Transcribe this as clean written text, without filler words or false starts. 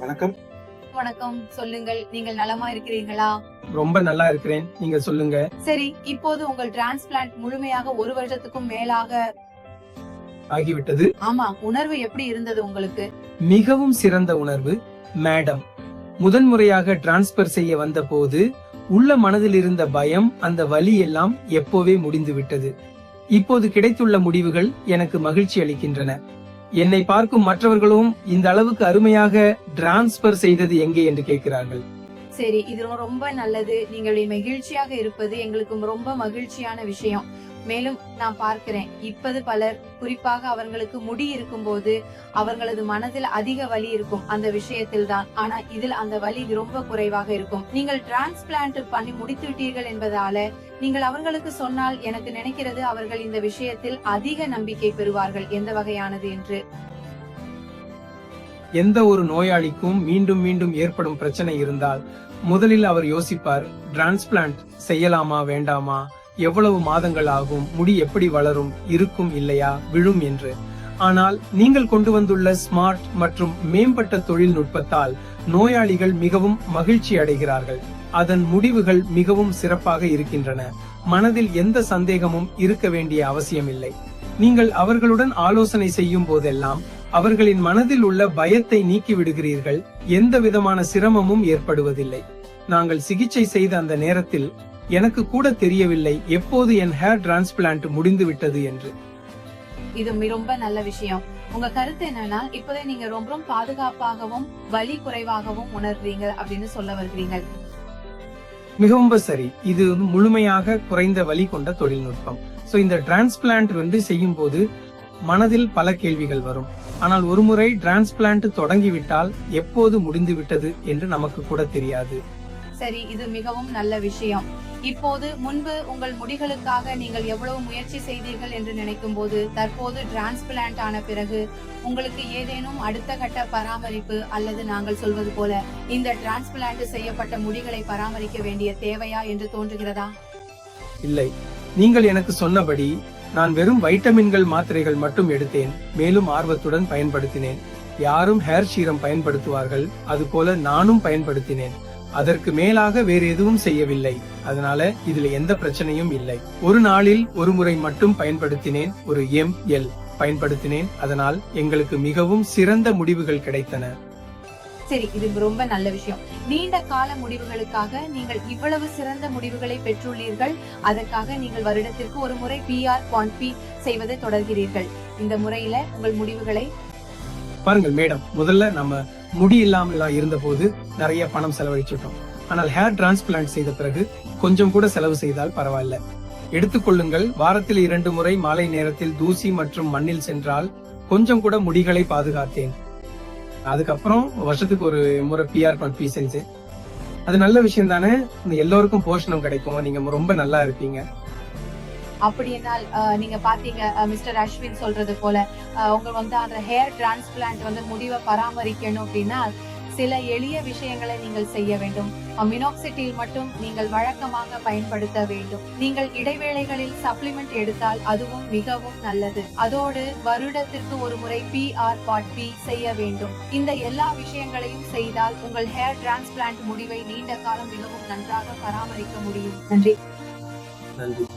வணக்கம். வணக்கம். சொல்லுங்கள், நீங்கள் நலமா இருக்கிறீர்களா? ரொம்ப நல்லா இருக்கிறேன். நீங்க சொல்லுங்க. சரி, இப்போது உங்கள் டிரான்ஸ்பிளான்ட் முழுமையாக 1 வருஷத்துக்கும் மேலாக ஆகிவிட்டது. ஆமா, உணர்வு எப்படி இருந்தது உங்களுக்கு? மிகவும் சிறந்த உணர்வு மேடம். முதன்முறையாக டிரான்ஸ்பர் செய்ய வந்த போது உள்ள மனதில் இருந்த பயம், அந்த வலி எல்லாம் எப்போவே முடிந்து விட்டது. இப்போது கிடைத்துள்ள முடிவுகள் எனக்கு மகிழ்ச்சி அளிக்கின்றன. என்னை பார்க்கும் மற்றவர்களும் இந்த அளவுக்கு அருமையாக டிரான்ஸ்பர் செய்தது எங்கே என்று கேட்கிறார்கள். சரி, இது ரொம்ப நல்லது. நீங்கள் மகிழ்ச்சியாக இருப்பது எங்களுக்கு ரொம்ப மகிழ்ச்சியான விஷயம். மேலும் நான் பார்க்கிறேன், இப்போது பலர், குறிப்பாக அவர்களுக்கு முடி இருக்கும் போது அவர்களது மனதில் அதிக வலி இருக்கும் அந்த விஷயத்தில் தான். ஆனா இதில் அந்த வலி ரொம்ப குறைவாக இருக்கும். நீங்கள் டிரான்ஸ்பிளான்ட் பண்ணி முடித்து விட்டீர்கள் என்பதால நீங்கள் அவர்களுக்கு சொன்னால், எனக்கு நினைக்கிறது அவர்கள் இந்த விஷயத்தில் அதிக நம்பிக்கை பெறுவார்கள், எந்த வகையானது என்று. எந்த ஒரு நோயாளிக்கும் மீண்டும் மீண்டும் ஏற்படும் பிரச்சனை இருந்தால் முதலில் அவர் யோசிப்பார், டிரான்ஸ்பிளான்ட் செய்யலாமா வேண்டாமா, எவ்வளவு மாதங்கள் ஆகும், முடி எப்படி வளரும், இருக்கும் இல்லையா, விழும் என்று. ஆனால் நீங்கள் கொண்டு வந்துள்ள ஸ்மார்ட் மற்றும் மேம்பட்ட தொழில்நுட்பத்தால் நோயாளிகள் மிகவும் மகிழ்ச்சி அடைகிறார்கள். அதன் முடிவுகள் மிகவும் சிறப்பாக இருக்கின்றன. மனதில் எந்த சந்தேகமும் இருக்க வேண்டிய அவசியமில்லை. நீங்கள் அவர்களுடன் ஆலோசனை செய்யும் போதெல்லாம் அவர்களின் மனதில் உள்ள பயத்தை நீக்கி விடுகிறீர்கள். எந்த விதமான சிரமமும் ஏற்படுவதில்லை. நாங்கள் சிகிச்சை செய்த அந்த நேரத்தில் எனக்கு கூட தெரியவில்லை எப்போது என் ஹேர் டிரான்ஸ்பிளான்ட் முடிந்து விட்டது என்று. இது ரொம்ப நல்ல விஷயம். உங்க கருத்து என்னன்னா, இப்போதே நீங்க ரொம்ப பாதுகாப்பாகவும் வலி குறைவாகவும் உணர்றீங்க அப்படின்னு சொல்ல வருகிறீங்க. மிகவும் சரி. இது முழுமையாக குறைந்த வலி கொண்ட தொழில்நுட்பம். சோ இந்த டிரான்ஸ்பிளான்ட் செய்யும் போது மனதில் பல கேள்விகள் வரும். ஆனால் ஒருமுறை டிரான்ஸ்பிளான்ட் தொடங்கிவிட்டால் எப்போது முடிந்து விட்டது என்று நமக்கு கூட தெரியாது. சரி, இது மிகவும் நல்ல விஷயம். இப்போது முன்பு உங்கள் முடிகளுக்காக நீங்கள் எவ்வளவு முயற்சி செய்தீர்கள் என்று நினைக்கும் போது, தற்போது டிரான்ஸ்பிளான்ட் ஆன பிறகு உங்களுக்கு ஏதேனும் அடுத்த கட்ட பராமரிப்பு, அல்லது நாங்கள் சொல்வது போல இந்த டிரான்ஸ்பிளான்ட் செய்யப்பட்ட முடிகளை பராமரிக்க வேண்டிய தேவையா என்று தோன்றுகிறதா? இல்லை, நீங்கள் எனக்கு சொன்னபடி நான் வெறும் வைட்டமின்கள், மாத்திரைகள் மட்டும் எடுத்தேன். மேலும் ஆர்வத்துடன் பயன்படுத்தினேன். யாரும் ஹேர் சீரம் பயன்படுத்துவார்கள், அதுபோல நானும் பயன்படுத்தினேன். அதற்கு மேலாக வேறு எதுவும் செய்யவில்லை. அதனால இதுல எந்த பிரச்சனையும் இல்லை. ஒரு நாளில் ஒரு முறை மட்டும் பயன்படுத்தினேன். ஒரு ml பயன்படுத்தினேன். அதனால் எங்களுக்கு மிகவும் சிறந்த முடிவுகள் கிடைத்தன. சரி, இது ரொம்ப நல்ல விஷயம். நீண்ட கால முடிவுகளுக்காக நீங்கள் இவ்வளவு சிறந்த முடிவுகளை பெற்றுள்ளீர்கள். அதற்காக நீங்கள் வருடத்திற்கு ஒரு முறை PRP செய்வதை தொடர்கிறீர்கள். இந்த முறையில உங்கள் முடிவுகளை பாருங்கள் மேடம், முதல்ல நம்ம முடி இல்லாமல் இருந்த போது நிறைய பணம் செலவழிச்சிட்டோம். ஆனால் ஹேர் டிரான்ஸ்பிளான்ட் செய்த பிறகு கொஞ்சம் கூட செலவு செய்தால் பரவாயில்ல. எடுத்துக்கொள்ளுங்கள், வாரத்தில் 2 முறை மாலை நேரத்தில் தூசி மற்றும் மண்ணில் சென்றால் கொஞ்சம் கூட முடிகளை பாதுகாத்தேன். அதுக்கப்புறம் வருஷத்துக்கு ஒரு முறை PRP செஞ்சேன். அது நல்ல விஷயம் தானே. எல்லோருக்கும் போஷணம் கிடைக்கும். நீங்க ரொம்ப நல்லா இருப்பீங்க. அப்படினால் நீங்க பாத்தீங்க மிஸ்டர் அஸ்வின் சொல்றது போல, உங்க அந்த ஹேர் டிரான்ஸ்பிளான்ட் முடிவை பராமரிக்கணும் அப்படின்னா சில எளிய விஷயங்களை நீங்கள் செய்ய வேண்டும். மினோக்சிடில் மட்டும் நீங்கள் வழக்கமாக பயன்படுத்த வேண்டும். நீங்கள் இடைவேளைகளில் சப்ளிமெண்ட் எடுத்தால் அதுவும் மிகவும் நல்லது. அதோடு வருடத்திற்கு ஒரு முறை PRP செய்ய வேண்டும். இந்த எல்லா விஷயங்களையும் செய்தால் உங்கள் ஹேர் டிரான்ஸ்பிளான்ட் முடிவை நீண்ட காலம் மிகவும் நன்றாக பராமரிக்க முடியும். நன்றி. நன்றி.